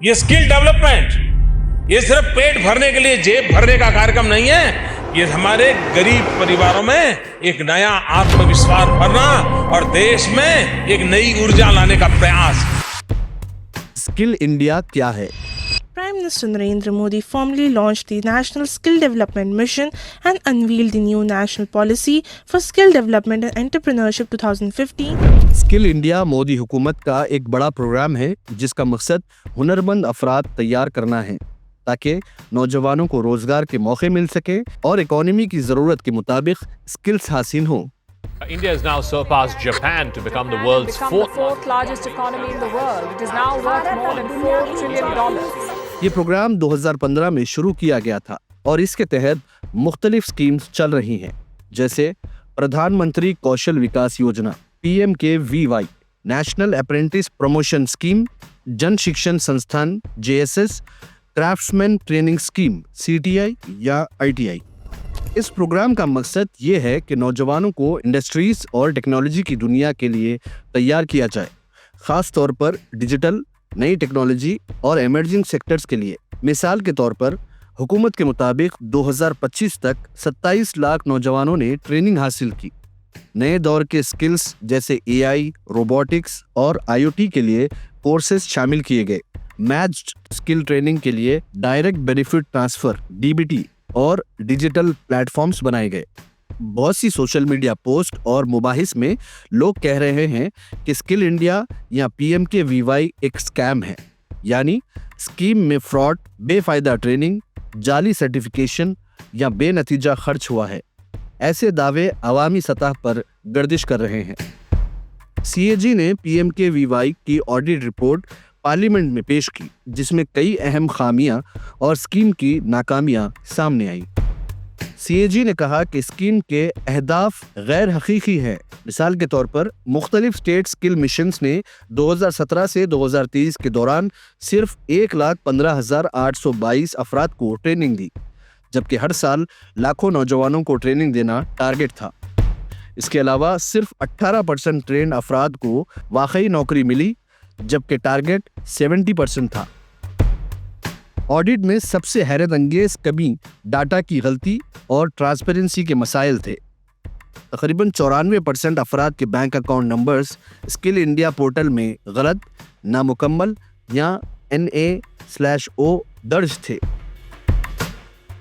ये skill development ये सिर्फ पेट भरने के लिए, जेब भरने का कार्यक्रम नहीं है। ये हमारे गरीब परिवारों में एक नया आत्मविश्वास भरना और देश में एक नई ऊर्जा लाने का प्रयास। स्किल इंडिया क्या है? Prime Minister Narendra Modi formally launched the National Skill Development Mission and unveiled the new national policy for skill development and entrepreneurship 2015. Skill India Modi हुकूमत का एक बड़ा प्रोग्राम है जिसका मकसद हुनरमंद अफराद तैयार करना है ताकि नौजवानों को रोजगार के मौके मिल सके और इकोनॉमी की जरूरत के मुताबिक स्किल्स हासिल हों। India has now surpassed Japan to become the world's fourth largest economy in the world. It is now worth more than $4 trillion. ये प्रोग्राम 2015 में शुरू किया गया था और इसके तहत मुख्तलिफ स्कीम्स चल रही हैं, जैसे प्रधानमंत्री कौशल विकास योजना PMKVY, national apprentice promotion scheme, जन शिक्षण संस्थान JSS, craftsman training scheme CTI या ITI। इस प्रोग्राम का मकसद ये है कि नौजवानों को इंडस्ट्रीज और टेक्नोलॉजी की दुनिया के लिए तैयार किया जाए, खास तौर पर डिजिटल, नई टेक्नोलॉजी और एमर्जिंग सेक्टर्स के लिए। मिसाल के तौर पर हुकूमत के मुताबिक 2025 तक 27 लाख नौजवानों ने ट्रेनिंग हासिल की। नए दौर के स्किल्स जैसे AI, रोबोटिक्स और IoT के लिए कोर्सेज शामिल किए गए। मैच्ड स्किल ट्रेनिंग के लिए डायरेक्ट बेनिफिट ट्रांसफर DBT और डिजिटल प्लेटफॉर्म्स बनाए गए। बहुत सी सोशल मीडिया पोस्ट और मुबाहिस में लोग कह रहे हैं कि स्किल इंडिया या PMKVY एक स्कैम है, यानी स्कीम में फ्रॉड, बेफायदा ट्रेनिंग, जाली सर्टिफिकेशन या बेनतीजा खर्च हुआ है। ऐसे दावे अवामी सतह पर गर्दिश कर रहे हैं। CAG ने PMKVY की ऑडिट रिपोर्ट पार्लियामेंट में पेश की, जिसमें कई अहम खामियां और स्कीम की नाकामियां सामने आई। CAG ने कहा कि स्कीम के अहदाफ गैर हकीकी हैं। मिसाल के तौर पर मुख्तलिफ स्टेट स्किल मिशंस ने 2017 से 2023 के दौरान सिर्फ 1,15,822 अफराद को ट्रेनिंग दी, जबकि हर साल लाखों नौजवानों को ट्रेनिंग देना टारगेट था। इसके अलावा सिर्फ 18% ट्रेंड अफराद को वाकई नौकरी मिली, जबकि टारगेट 70% था। ऑडिट में सबसे हैरत अंगेज कमी डाटा की गलती और ट्रांसपेरेंसी के मसाइल थे। तकरीबन 94% अफराद के bank account numbers skill India portal में गलत, नामुकम्मल या NA/O दर्ज थे।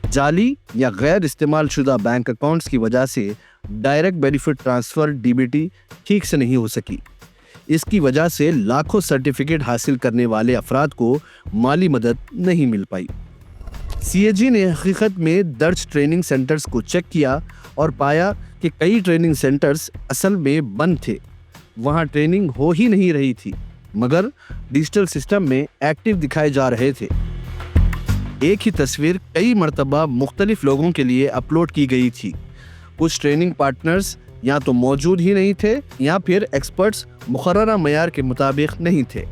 जाली या गैर इस्तेमाल शुदा बैंक अकाउंट्स की वजह से डायरेक्ट बेनिफिट ट्रांसफर DBT ठीक से नहीं हो सकी। इसकी वजह से लाखों सर्टिफिकेट हासिल करने वाले अफराद को माली मदद नहीं मिल पाई। CAG ने हकीकत में दर्ज ट्रेनिंग सेंटर्स को चेक किया और पाया कि कई ट्रेनिंग सेंटर्स असल में बंद थे, वहां ट्रेनिंग हो ही नहीं रही थी, मगर डिजिटल सिस्टम में एक्टिव दिखाए जा रहे थे। एक ही तस्वीर कई मरतबा मुख्तलिफ लोगों के लिए अपलोड की गई थी। कुछ ट्रेनिंग पार्टनर्स या तो मौजूद ही नहीं थे या फिर एक्सपर्ट्स मुकर्ररा मयार के मुताबिक नहीं थे।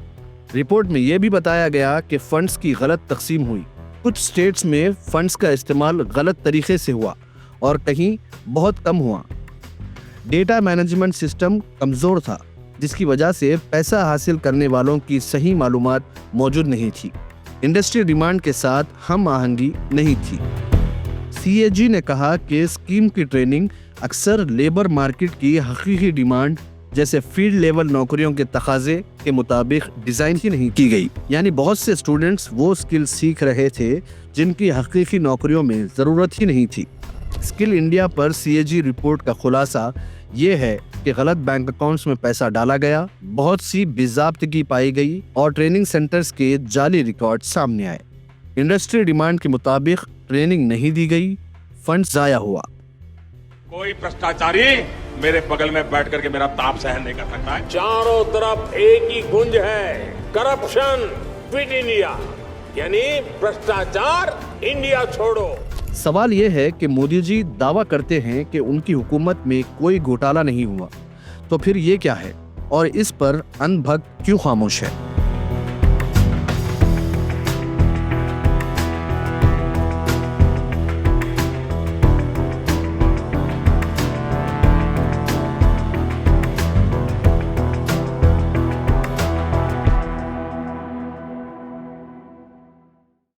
रिपोर्ट में यह भी बताया गया कि फंड्स की गलत तकसीम हुई। कुछ स्टेट्स में फंड्स का इस्तेमाल गलत तरीके से हुआ और कहीं बहुत कम हुआ। डेटा मैनेजमेंट सिस्टम कमज़ोर था, जिसकी वजह से पैसा हासिल करने वालों की सही मालूमात मौजूद नहीं थी। इंडस्ट्री डिमांड के साथ हम आहंगी नहीं थी। CAG ने कहा कि स्कीम की ट्रेनिंग अक्सर लेबर मार्केट की हकीकी डिमांड जैसे फील्ड लेवल नौकरियों के तकाजे के मुताबिक डिज़ाइन ही नहीं की गई, यानी बहुत से स्टूडेंट्स वो स्किल सीख रहे थे जिनकी हकीकी नौकरियों में ज़रूरत ही नहीं थी। स्किल इंडिया पर CAG रिपोर्ट का खुलासा ये है कि गलत बैंक अकाउंट्स में पैसा डाला गया, बहुत सी बेज़ाब्तगी पाई गई और ट्रेनिंग सेंटर्स के जाली रिकॉर्ड सामने आए। इंडस्ट्री डिमांड के मुताबिक ट्रेनिंग नहीं दी गई, फंड ज़ाया हुआ। कोई भ्रष्टाचारी मेरे बगल में बैठ करके मेरा ताप सहन नहीं कर सकता है। चारों तरफ एक ही गुंज है, करप्शन क्विट इंडिया, यानी भ्रष्टाचार इंडिया छोड़ो। सवाल यह है कि मोदी जी दावा करते हैं कि उनकी हुकूमत में कोई घोटाला नहीं हुआ, तो फिर ये क्या है और इस पर अनभक्त क्यों खामोश है?